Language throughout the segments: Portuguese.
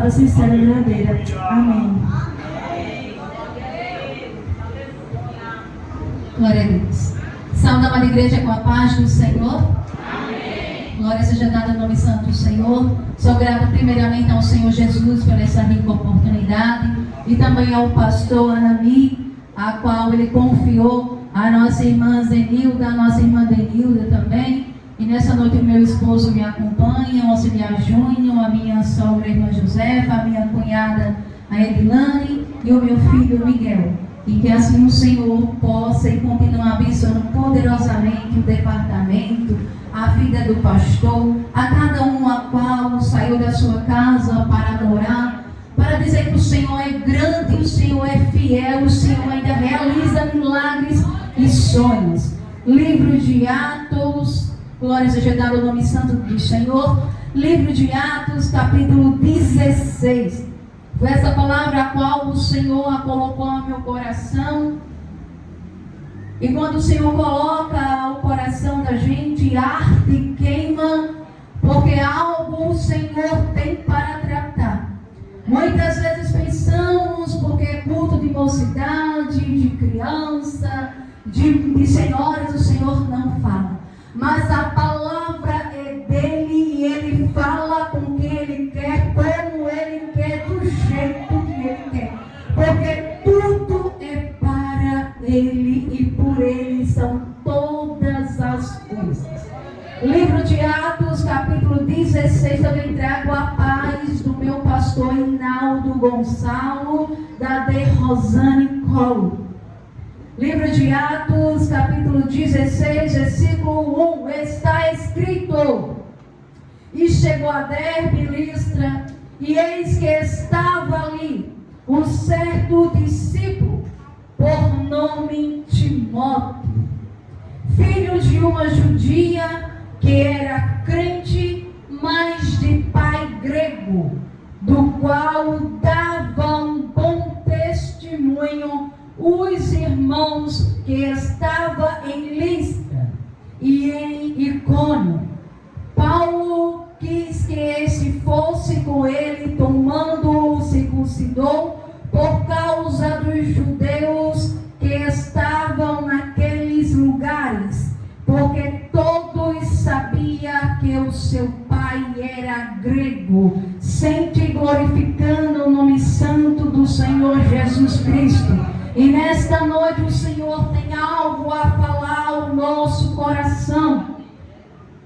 falsa e sincera e verdadeira. Amém. Glória a Deus. Salve, amada igreja, com a paz do Senhor. Amém. Glória seja dada ao nome santo do Senhor. Sou grata primeiramente ao Senhor Jesus por essa rica oportunidade e também ao pastor Anami, a qual ele confiou a nossa irmã Zenilda, a nossa irmã Denilda também. E nessa noite o meu esposo me acompanha, o auxiliar Júnior, a minha sogra, a irmã Josefa, a minha cunhada, a Edilane, e o meu filho Miguel. E que assim o Senhor possa e continue abençoando poderosamente o departamento, a vida do pastor, a cada um a qual saiu da sua casa para adorar, para dizer que o Senhor é grande, o Senhor é fiel, o Senhor ainda realiza milagres e sonhos. Livro de Atos, glória seja dada ao nome santo do Senhor. Livro de Atos, capítulo 16. Foi essa palavra a qual o Senhor a colocou no meu coração. E quando o Senhor coloca o coração da gente, arde e queima, porque algo o Senhor tem para tratar. Muitas vezes pensamos, porque é culto de mocidade, de criança, de senhoras, o Senhor não fala. Mas a palavra é dele e ele fala com quem ele quer, como ele quer, do jeito que ele quer. Porque tudo é para ele e por ele são todas as coisas. Livro de Atos, capítulo 16, também trago a paz do meu pastor Hinaldo Gonçalo, da De Rosane Colo. Livro de Atos, capítulo 16, versículo 1, está escrito: E chegou a Derbe e Listra, e eis que estava ali um certo discípulo, por nome Timóteo, filho de uma judia, que era crente, mas de pai grego, do qual davam bom testemunho os irmãos que estavam em Listra e em Icônio. Paulo quis que esse fosse com ele, tomando-o, circuncidou, por causa dos judeus que estavam naqueles lugares, porque todos sabiam que o seu pai era grego, sempre glorificando o nome santo do Senhor Jesus Cristo. E nesta noite o Senhor tem algo a falar ao nosso coração.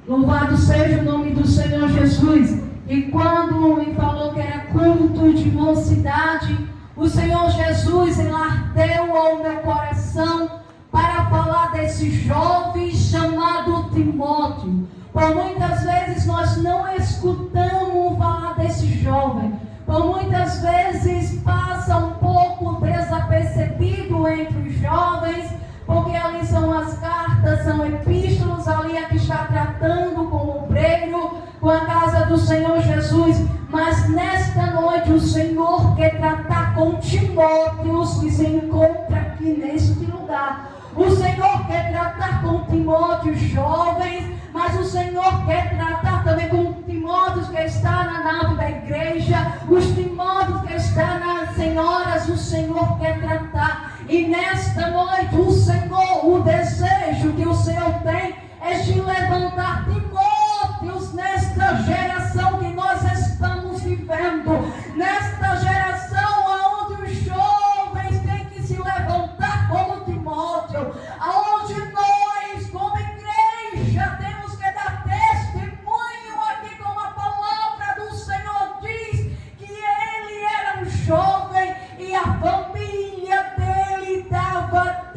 Louvado seja o nome do Senhor Jesus. E quando me falou que era culto de mocidade, o Senhor Jesus ardeu ao meu coração para falar desse jovem chamado Timóteo. Por muitas vezes nós não escutamos falar desse jovem. Por muitas vezes passa um pouco desapercebido entre os jovens, porque ali são as cartas, são epístolas, ali é que está tratando com o obreiro, com a casa do Senhor Jesus. Mas nesta noite o Senhor quer tratar com Timóteo, que se encontra aqui neste lugar. O Senhor quer tratar com Timóteo jovens, mas o Senhor quer tratar também com Timóteo que está na nave da igreja, os Timóteos que estão nas senhoras, o Senhor quer tratar. E nesta noite o Senhor, o desejo que o Senhor tem é de levantar Timóteos nesta geração que nós estamos vivendo, nesta geração onde os jovens têm que se levantar como Timóteo, aonde nós como igreja temos que dar testemunho aqui, como a palavra do Senhor diz, que ele era um jovem e a família dele dava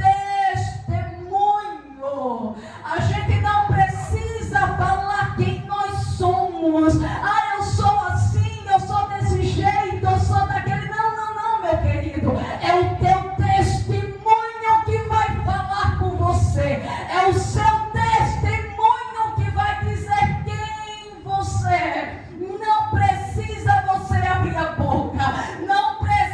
testemunho. A gente não precisa falar quem nós somos. Eu sou assim, eu sou desse jeito, eu sou daquele. Não, meu querido. É o teu testemunho que vai falar com você. É o seu testemunho que vai dizer quem você é. Não precisa você abrir a boca. Não precisa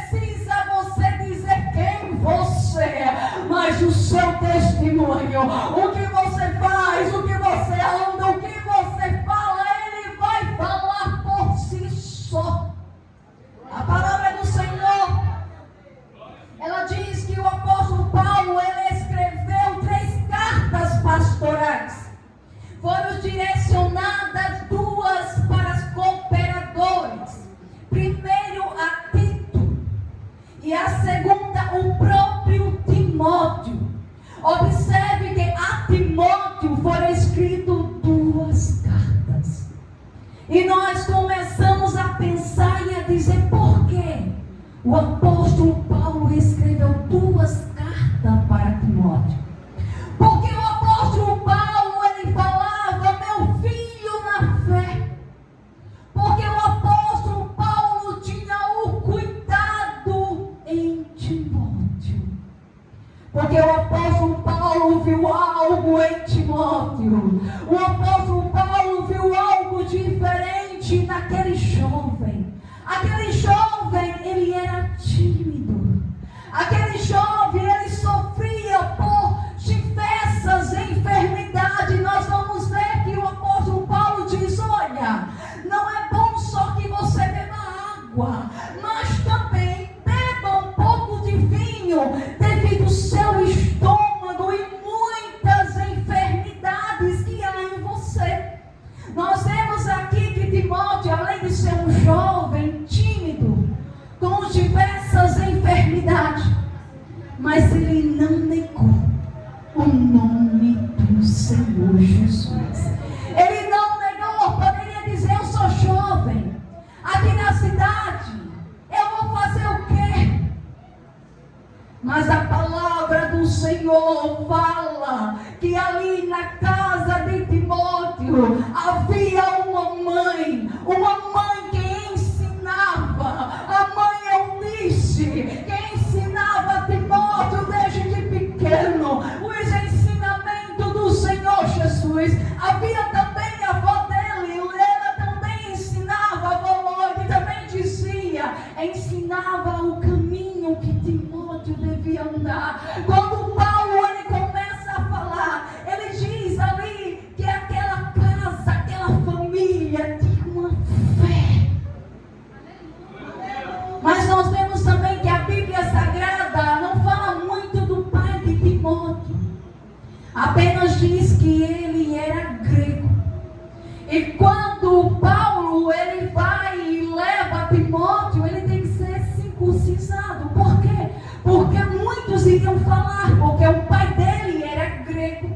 água, mas também beba um pouco de vinho, devido ao seu estômago e muitas enfermidades que há em você. Nós vemos aqui que Timóteo, além de ser um jovem tímido, com diversas enfermidades, mas ele não negou o nome do Senhor Jesus. Ele não negou, poderia dizer: eu sou jovem, aqui na cidade, eu vou fazer o quê? Mas a palavra do Senhor fala que ali na casa de Timóteo havia uma mãe que ensinava, a mãe Eunice, que ensinava Timóteo desde pequeno os ensinamentos do Senhor Jesus. Havia também a avó dele, ela também ensinava, a avó Lloyd também dizia, ensinava o caminho que Timóteo devia andar. Quando Paulo ele começa a falar, ele diz ali que aquela casa, aquela família tinha uma fé. Mas nós vemos também que a Bíblia Sagrada não fala muito do pai de Timóteo. Apenas diz que ele era grego. E quando Paulo ele vai e leva Timóteo, ele tem que ser circuncisado. Por quê? Porque muitos iriam falar, porque o pai dele era grego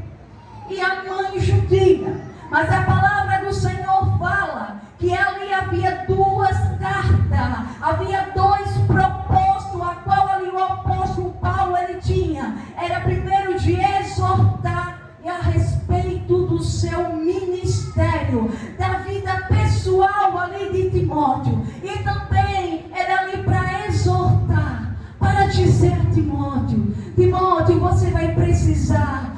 e a mãe judia. Mas a palavra do Senhor fala que ali havia duas cartas, havia dois propósitos, a qual ali o apóstolo Paulo ele tinha. Era primeiro de exortar e a respeito do seu ministério, da vida pessoal ali de Timóteo. E também era ali para exortar, para dizer a Timóteo: Timóteo, você vai precisar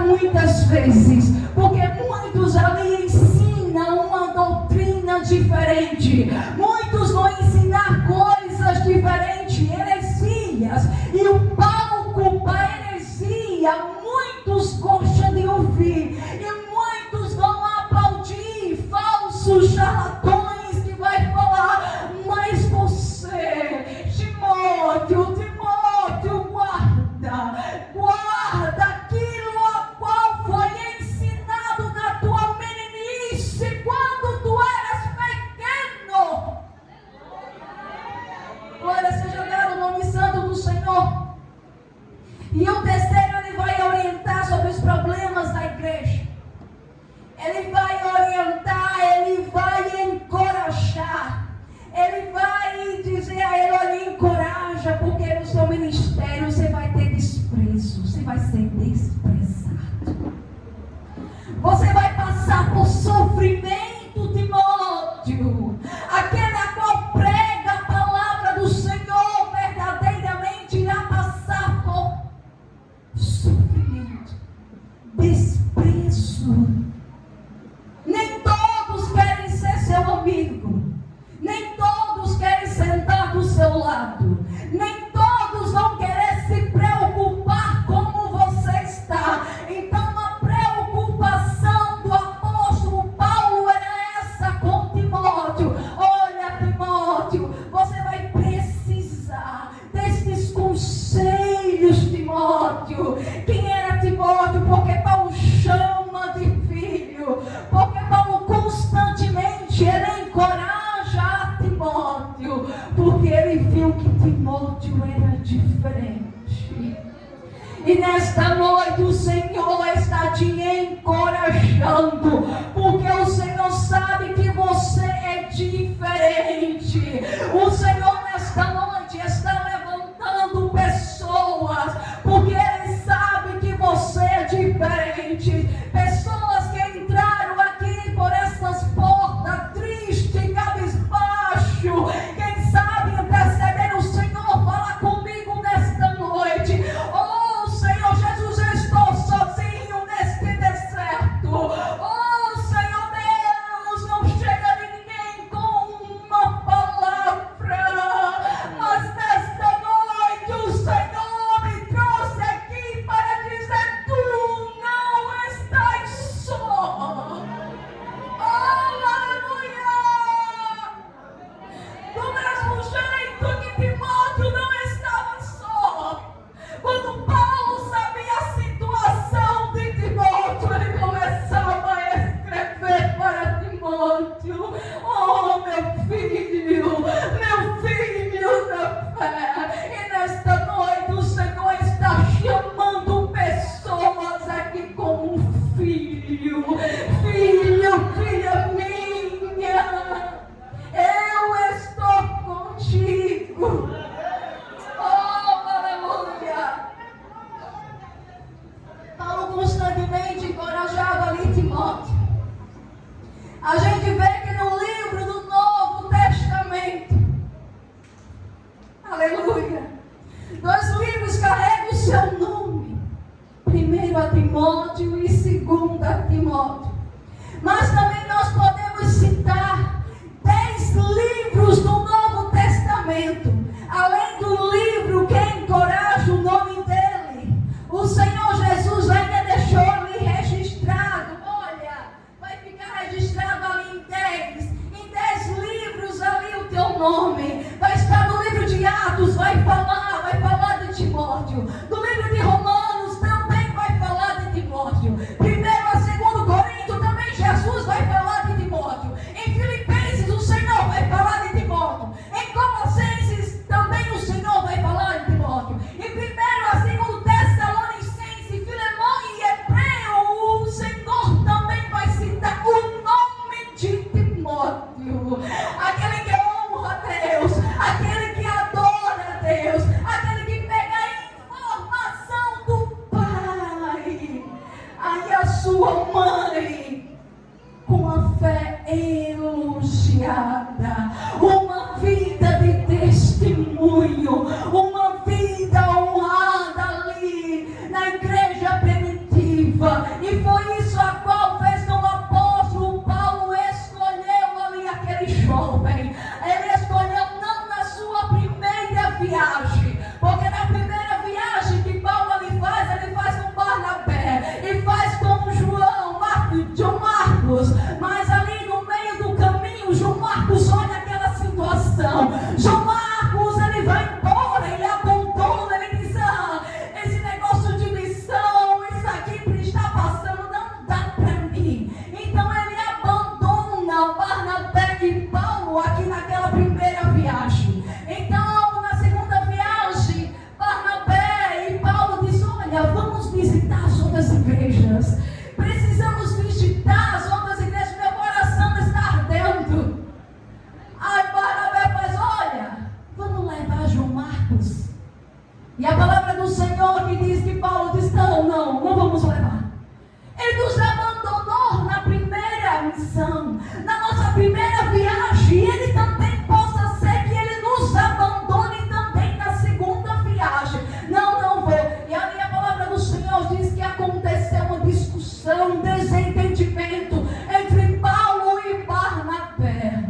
muitas vezes, porque muitos ali ensinam uma doutrina diferente, muitos vão ensinar coisas diferentes, heresias, e o palco para heresia, muitos gostam de ouvir, e muitos vão aplaudir falsos charlatões que vai falar: mas você, Timóteo, guarda aquilo a qual foi ensinado na tua meninice, quando tu eras pequeno. Glória seja dada ao nome santo do Senhor. E o terceiro, ele vai orientar sobre os problemas da igreja. Ele vai orientar, ele vai encorajar. Ele vai dizer a ele: olha, encoraja, porque no seu ministério você vai ter desprezo, você vai ser desprezado. Você vai passar por sofrimento, Timóteo. Aquele a qual prega a palavra do Senhor verdadeiramente irá passar por sofrimento, desprezo. Nem todos querem ser seu amigo. Nem todos querem sentar do seu lado. Nem todos vão querer se preocupar como você está. Então a preocupação do apóstolo Paulo era essa com Timóteo. Olha, Timóteo, você vai precisar desses conselhos, Timóteo. Quem era Timóteo? Porque Paulo chama de filho. Porque Paulo constantemente ele encoraja Timóteo, porque ele viu que Timóteo era diferente. E nesta noite o Senhor está te encorajando, porque o Senhor sabe que você é diferente. O Senhor nesta noite está levantando pessoas, porque Ele sabe que você é diferente. Pessoas que entraram aqui por essas portas tristes, cabisbaixo. Quem sabe perceber o Senhor falar comigo nesta noite: oh Senhor Jesus, eu estou sozinho neste deserto. Oh Senhor Deus, não chega ninguém com uma palavra. teu nome. Vai estar no livro de Atos, vai falar de Timóteo. No livro de Romanos também vai falar de Timóteo. 1 a 2 Coríntios também Jesus vai falar de Timóteo. Em Filipenses o Senhor vai falar de Timóteo. Em Colossenses também o Senhor vai falar de Timóteo. Em 1 a 2 Tessalonicenses, Filemão e Hebreu, o Senhor também vai citar o nome de Timóteo. Aquele que honra a Deus, aquele que adora a Deus, aquele que pega a informação do Pai. Aí a sua mãe, com a fé elogiada, uma vida de testemunho, uma vida honrada ali na igreja primitiva. E foi isso a qual fez com o apóstolo Paulo escolheu ali aquele jovem. Ele escolheu não na sua primeira viagem, porque na primeira viagem que Paulo ele faz com Barnabé e faz com João Marcos, mas ali no meio do caminho, João Marcos olha aquela situação. João Marcos ele vai embora, ele abandona, ele diz: esse negócio de missão, isso aqui que está passando não dá para mim. Então ele abandona Barnabé e Paulo aqui naquela primeira viagem. Então na segunda viagem, Barnabé e Paulo dizem: olha, vamos visitar as outras igrejas. Precisamos visitar as outras igrejas, meu coração está ardendo. Aí Barnabé faz: olha, vamos levar João Marcos. E a palavra do Senhor que diz que Paulo diz: não vamos levar. Ele nos abandonou na primeira missão, na nossa primeira viagem. E ele também possa ser que ele nos abandone também na segunda viagem. Não vou. E ali a palavra do Senhor diz que aconteceu uma discussão, um desentendimento entre Paulo e Barnabé.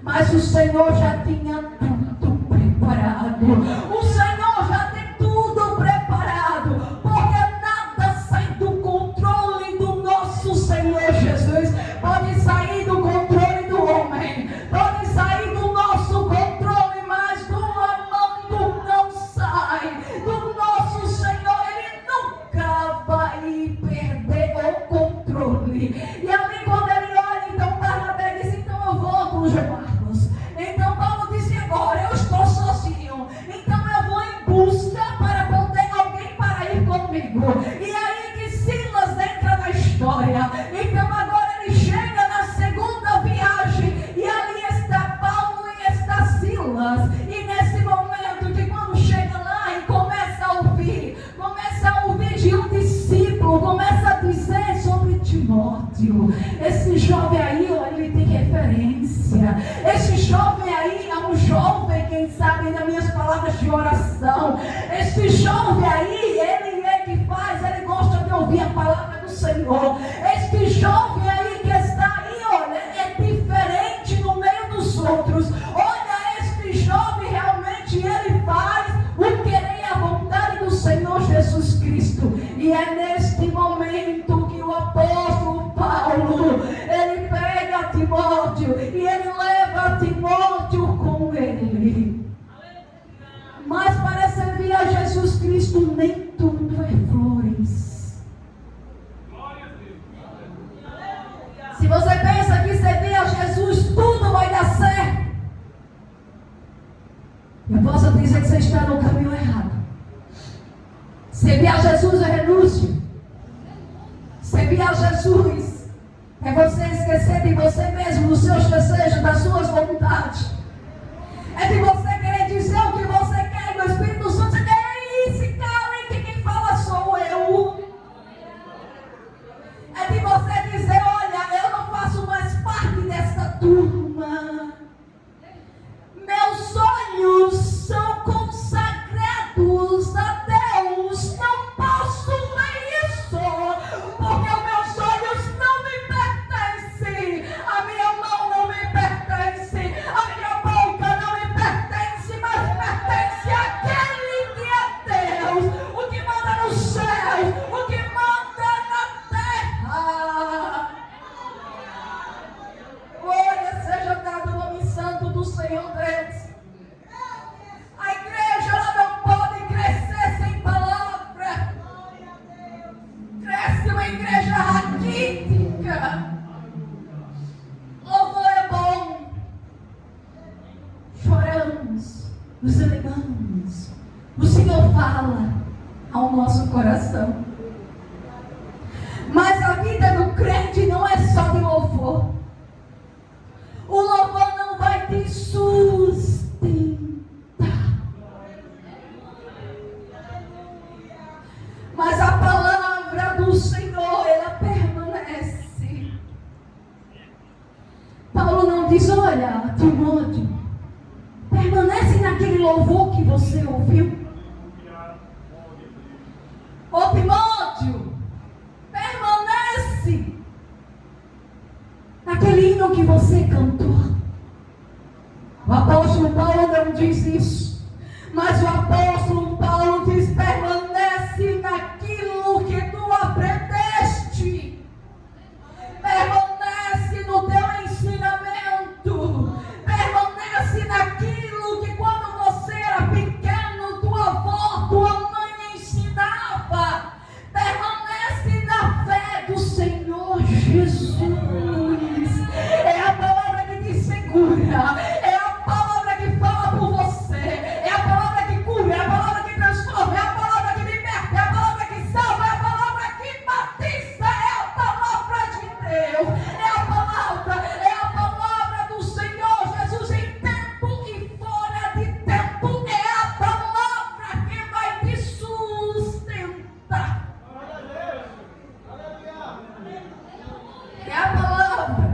Mas o Senhor já tinha tudo preparado. O Senhor já tem tudo preparado, porque nada sai do controle do nosso Senhor Jesus. Pode sair do controle do homem, pode sair do nosso controle, mas do amando não sai. Do nosso Senhor, Ele nunca vai perder o controle. E ali quando ele olha, então Barnabé diz: então eu vou com os Marcos. Então Paulo disse: agora eu estou sozinho, então eu vou em busca para poder alguém para ir comigo. E aí que Silas entra na história. Então agora ele chega na segunda viagem e ali está Paulo e está Silas. E nesse momento que quando chega lá e começa a ouvir de um discípulo, começa a dizer sobre Timóteo. Esse jovem aí, ó, ele tem referência. Esse jovem aí é um jovem, quem sabe, nas minhas palavras de oração. Esse jovem aí, ele é que faz, ele gosta de ouvir a palavra do Senhor. Este jovem aí que está aí, olha, é diferente no meio dos outros. Olha, este jovem realmente ele faz o querer e a vontade do Senhor Jesus Cristo. E é neste momento que o apóstolo Paulo, ele pega Timóteo e ele leva Timóteo com ele. Mas para servir a Jesus Cristo nem tudo é flores. Se você pensa que servir a Jesus tudo vai dar certo, eu posso dizer que você está no caminho errado. Servir a Jesus é renúncia. Servir a Jesus é você esquecer de você mesmo, dos seus desejos, das suas vontades. É de você querer dizer o que você quer, e o Espírito Santo diz: ei, se calem, que quem fala sou eu. É de você dizer: olha, eu não faço mais parte dessa turma. Meus sonhos são consagrados a Deus. Não posso ver isso, porque os meus sonhos não me pertencem. A minha mão não me pertence. A minha boca não me pertence. Senhor Deus. A igreja ela não pode crescer sem palavra. Cresce uma igreja raquítica. Louvor é bom. Choramos, nos alegramos. O Senhor fala ao nosso coração. Mas a vida do crente não é só de louvor. O louvor não vai te sustentar. Mas a palavra do Senhor, ela permanece. Paulo não diz, olha, Timóteo, permanece naquele louvor que você ouviu. Ô Timóteo, permanece naquele hino que você cantou. O apóstolo Paulo não diz isso, mas o apóstolo Paulo diz, permanece naquilo que tu aprendeste. Permanece no teu ensinamento. Permanece naquilo que quando você era pequeno, tua avó, tua mãe ensinava. Permanece na fé do Senhor Jesus. É a palavra que te segura. É a palavra que fala por você. É a palavra que cura. É a palavra que transforma. É a palavra que liberta. É a palavra que salva. É a palavra que batiza. É a palavra de Deus. É a palavra do Senhor Jesus em tempo e fora de tempo. É a palavra que vai te sustentar. É a palavra.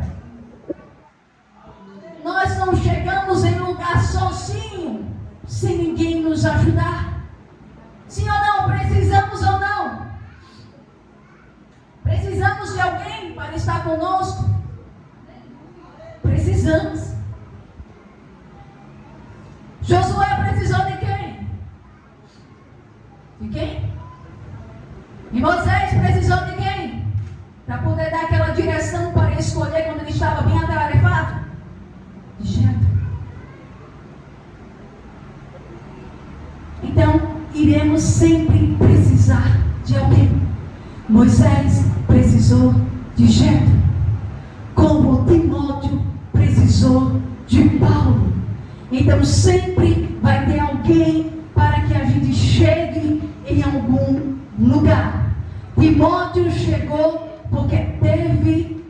Nós não chegamos em lugar sozinho, sem ninguém nos ajudar. Sim ou não? Precisamos ou não? Precisamos de alguém para estar conosco? Precisamos. Josué precisou de quem? De quem? E Moisés precisou de quem? Para poder dar aquela direção para escolher quando ele estava bem atarefado? De Jetro. Então, iremos sempre precisar de alguém. Moisés precisou de Jetro, como Timóteo precisou de Paulo. Então, sempre vai ter alguém para que a gente chegue em algum lugar. Timóteo chegou porque teve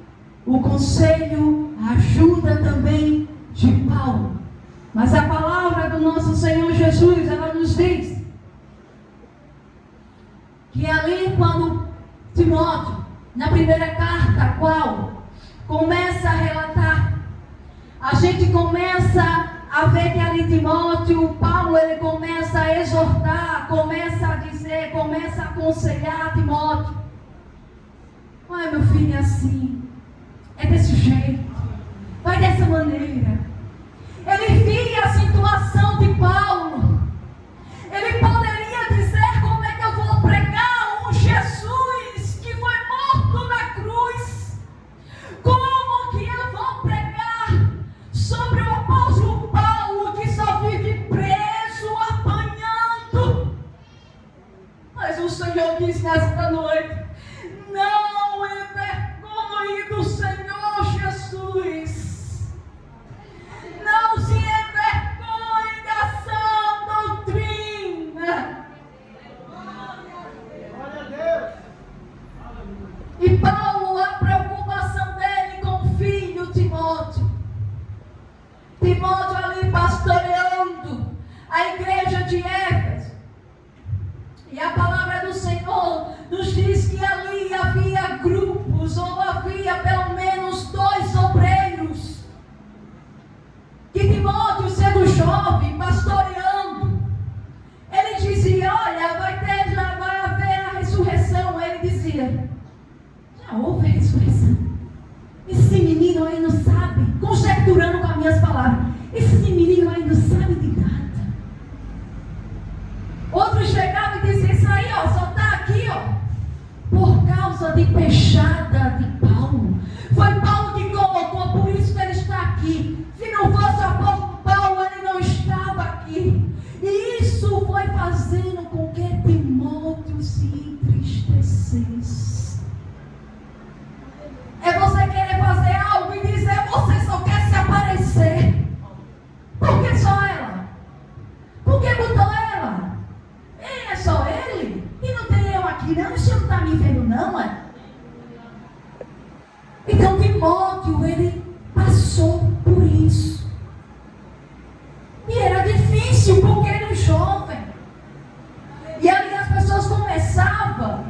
o conselho, a ajuda também de Paulo. Mas a palavra do nosso Senhor Jesus, ela nos diz que ali quando Timóteo, na primeira carta, a qual começa a relatar, a gente começa a ver que ali Timóteo, Paulo, ele começa a exortar, começa a dizer, começa a aconselhar Timóteo. Ai, meu filho, é assim, é desse jeito, vai dessa maneira. Ele via a situação de Paulo. Ele poderia dizer, como é que eu vou pregar um Jesus que foi morto na cruz? Como que eu vou pregar sobre o apóstolo Paulo que só vive preso, apanhando? Mas o Senhor diz nesta noite, não envergonhe do Senhor Jesus. Não se aqui, não, o senhor não está me vendo, não, é? Então Timóteo, ele passou por isso. E era difícil, porque era um jovem. E ali as pessoas começavam,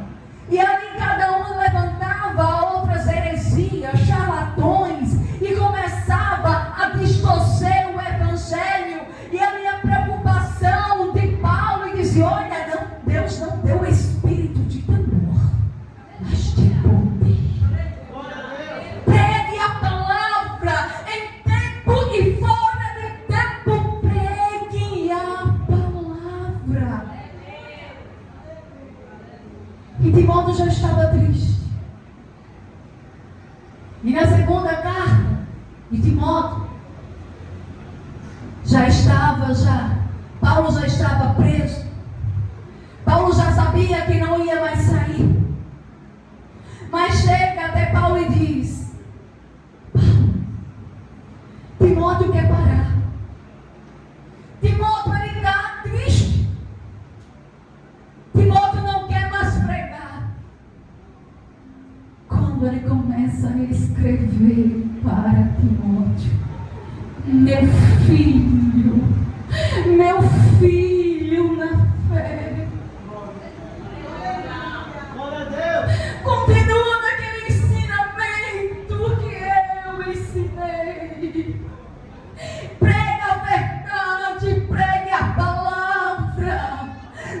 e ali cada um levantava outras heresias, charlatões, e começava a distorcer o evangelho. E ali a preocupação de Paulo, e dizia: olha, não, Deus não deu espírito de temor, mas de poder. Pregue a palavra em tempo e fora de tempo, pregue a palavra. E Timóteo já estava triste. E na segunda carta de Timóteo, Paulo já estava preso. Paulo já sabia que não ia mais sair. Mas chega até Paulo e diz: Timóteo quer parar. Timóteo, ele está triste. Timóteo não quer mais pregar. Quando ele começa a escrever para Timóteo: meu filho na fé. Continua naquele ensinamento que eu ensinei. Pregue a verdade, pregue a palavra.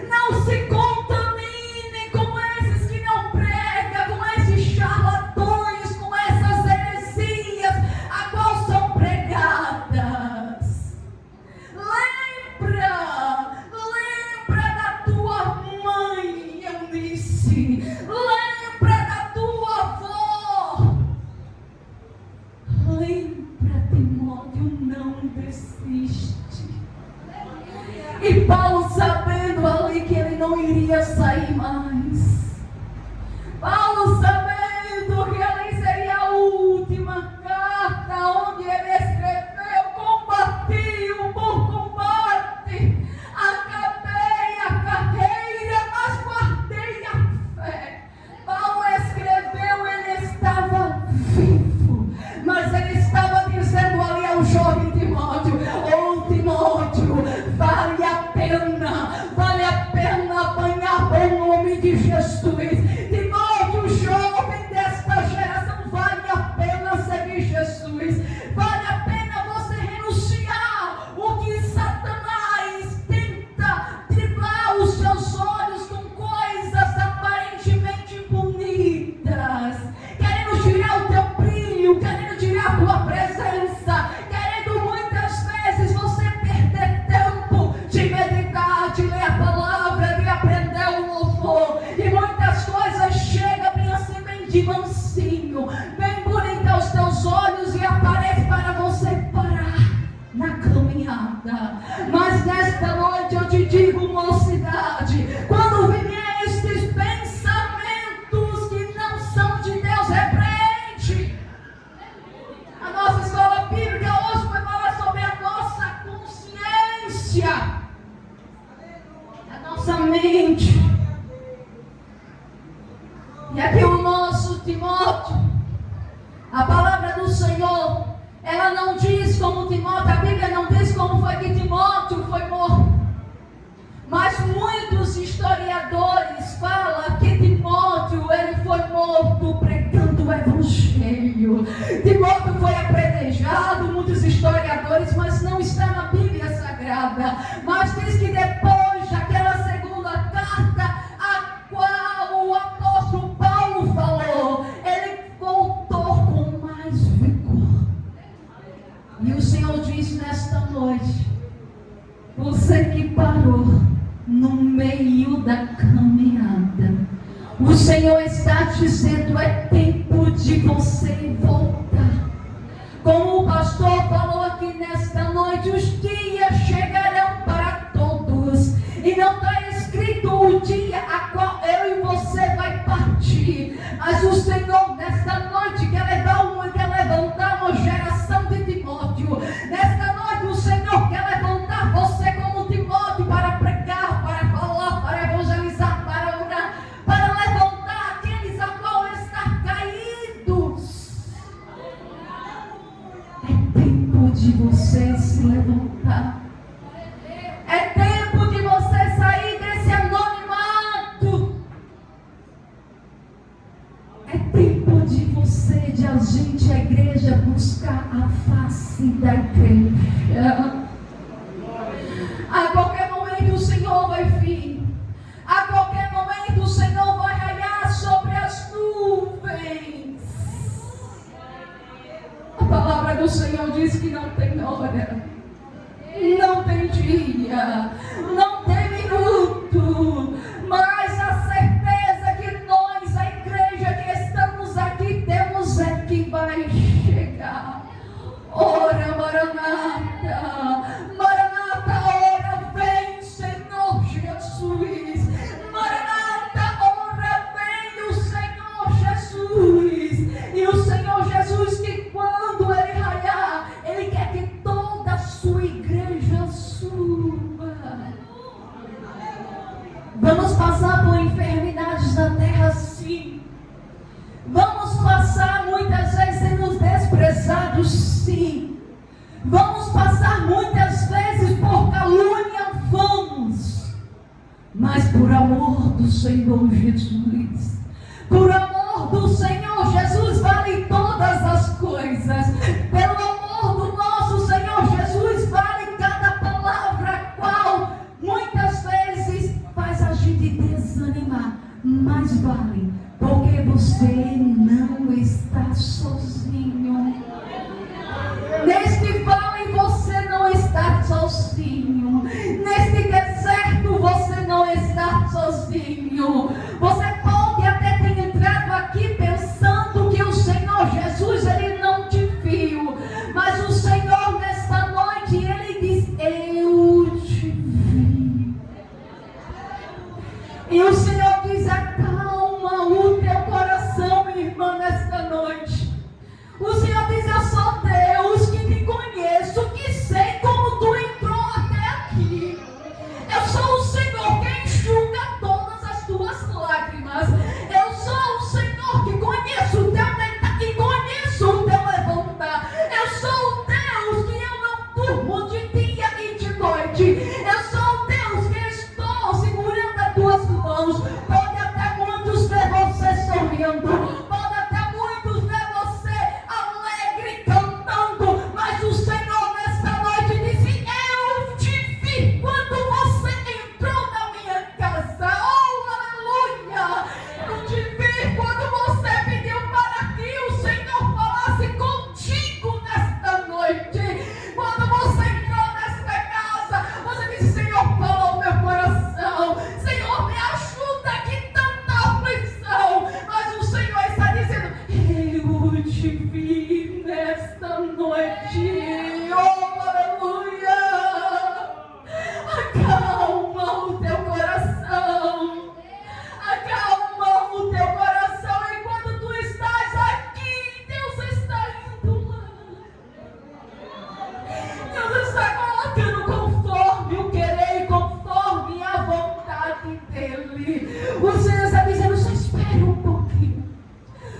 Não se contamine com esses que não pregam, com esses charlatões, com essas heresias a qual são pregadas. Lembra da tua mãe, Eunice. Lembra da tua avó. Lembra, Timóteo, não desiste. E Paulo, sabendo ali que ele não iria sair mais, Paulo, sabendo que ali seria a última carta, onde ele escreveu: combati o bom combate, acabei a carreira, mas guardei a fé. Paulo escreveu, ele estava vivo, mas ele estava dizendo ali ao jovem Timóteo: ô Timóteo, vale a pena apanhar o nome de Jesus. Timóteo, jovem desta geração, vale a pena seguir Jesus. Vale a pena você renunciar o que Satanás tenta driblar os seus olhos com coisas aparentemente bonitas, querendo tirar o teu brilho, querendo tirar a tua presença, querendo muitas vezes você perder tempo de meditar, de ler a palavra, de aprender o louvor. E muitas coisas chegam bem assim, bem de mansinho, bem bonita aos teus olhos, e aparece para você parar na caminhada. Mas nesta noite eu te digo, mocidade, quando vier estes pensamentos que não são de Deus, repreende. A nossa escola bíblica hoje vai falar sobre a nossa consciência, a nossa mente. E aqui o nosso Timóteo, a palavra do Senhor, ela não diz como Timóteo, a Bíblia não diz como foi que Timóteo foi morto. Mas muitos historiadores falam que Timóteo, ele foi morto pregando o evangelho. Timóteo foi apedrejado, muitos historiadores, mas não está na Bíblia Sagrada. Mas diz que depois daquela segunda carta, a qual o apóstolo Paulo falou, ele voltou com mais vigor. E o Senhor diz nesta noite: você que parou no meio da caminhada, o Senhor está dizendo: é tempo de você voltar. Como o pastor falou aqui nesta noite, os dias chegarão para todos, e não está escrito o dia a qual eu e você vai partir. Mas o Senhor nesta noite quer levantar uma geração de Timóteo. Nesta noite o Senhor quer levantar você como Timóteo, para pregar, para falar, para evangelizar, para orar, para tem dia, não tem minuto, mas a certeza que nós, a igreja que estamos aqui, temos é que vai chegar. Ora, Maranata, Maranata, ora, vem, Senhor Jesus. Maranata, ora, vem o Senhor Jesus. E o Senhor Jesus, que quando Ele raiar, Ele quer que toda a sua igreja suba. Vamos passar por enfermidades na terra, sim. Vamos passar muitas vezes sendo desprezados, sim. Vamos passar muitas vezes por calúnia, vamos. Mas por amor do Senhor Jesus, por amor do Senhor Jesus, vale todas as coisas. Pelo amor do nosso Senhor Jesus, vale cada palavra, qual muitas vezes faz a gente desanimar, mas vale, porque você não está sozinho. Neste vale você não está sozinho. Neste deserto você não está sozinho. Você pode até ter entrado aqui pensando que o Senhor Jesus, Ele não te viu. Mas o Senhor nesta noite, Ele diz, eu te vi. E o Senhor diz, acalma o teu coração, minha irmã, nesta noite. O Senhor diz, eu sou Deus que te conheço, que sei como tu entrou até aqui. Eu sou o Senhor que enxuga todas as tuas lágrimas. Eu sou o Senhor que conheço o teu deitar, que conheço o teu levantar. Eu sou o Deus que eu não durmo de dia e de noite. Eu sou o Deus que estou segurando as tuas mãos. Pode até muitos ver você sorrindo. Pode até muitos ver você alegre cantando. Mas o Senhor nesta noite disse, eu te vi quando você entrou na minha casa. Oh, aleluia! Eu te vi quando você pediu para que o Senhor falasse contigo nesta noite. Quando você entrou nesta casa, você disse, Senhor, fala o meu coração. Senhor, me ajuda aqui tanta aflição. Mas o Senhor está dizendo, eu te vi nesta noite. Oh, aleluia! Acalma o teu coração. Acalma o teu coração. E quando tu estás aqui, Deus está indo lá. Deus está colocando conforme o querer e conforme a vontade dEle. O Senhor está dizendo, só espere um pouquinho.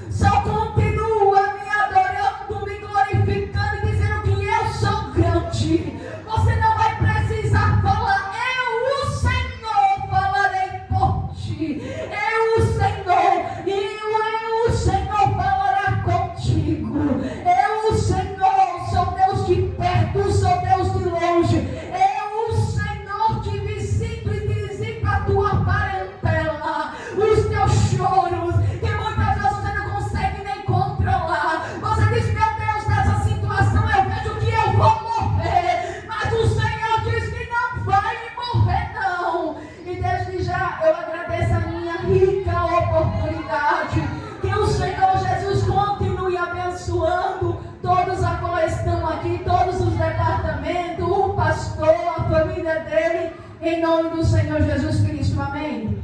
Só continua me adorando, me glorificando e dizendo que eu sou grande. Você não vai precisar falar, eu, o Senhor, falarei por ti. Eu, o Senhor, e eu, o Senhor, falará contigo. Eu, o Senhor, sou Deus de perto, sou Deus de longe. Eu, o Senhor, te visito e visito a tua parentela, os teus choros, que muitas vezes você não consegue nem controlar. Você diz, meu Deus, nessa situação eu vejo que eu vou morrer. Mas o Senhor diz que não vai morrer, não. E desde já eu agradeço a minha rica oportunidade. Que o Senhor Jesus continue abençoando todos a qual estão aqui, todos os departamentos, o pastor, a família dele, em nome do Senhor Jesus Cristo. Amém.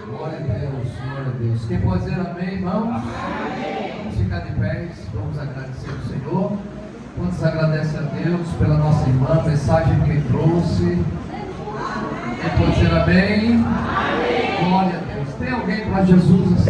Glória a Deus, glória a Deus. Quem pode dizer amém, irmãos? Amém. Vamos ficar de pé, vamos agradecer ao Senhor. Quantos agradecem a Deus pela nossa irmã, a mensagem que ele trouxe? Quem pode dizer amém? Amém. Glória a Deus. Tem alguém para Jesus?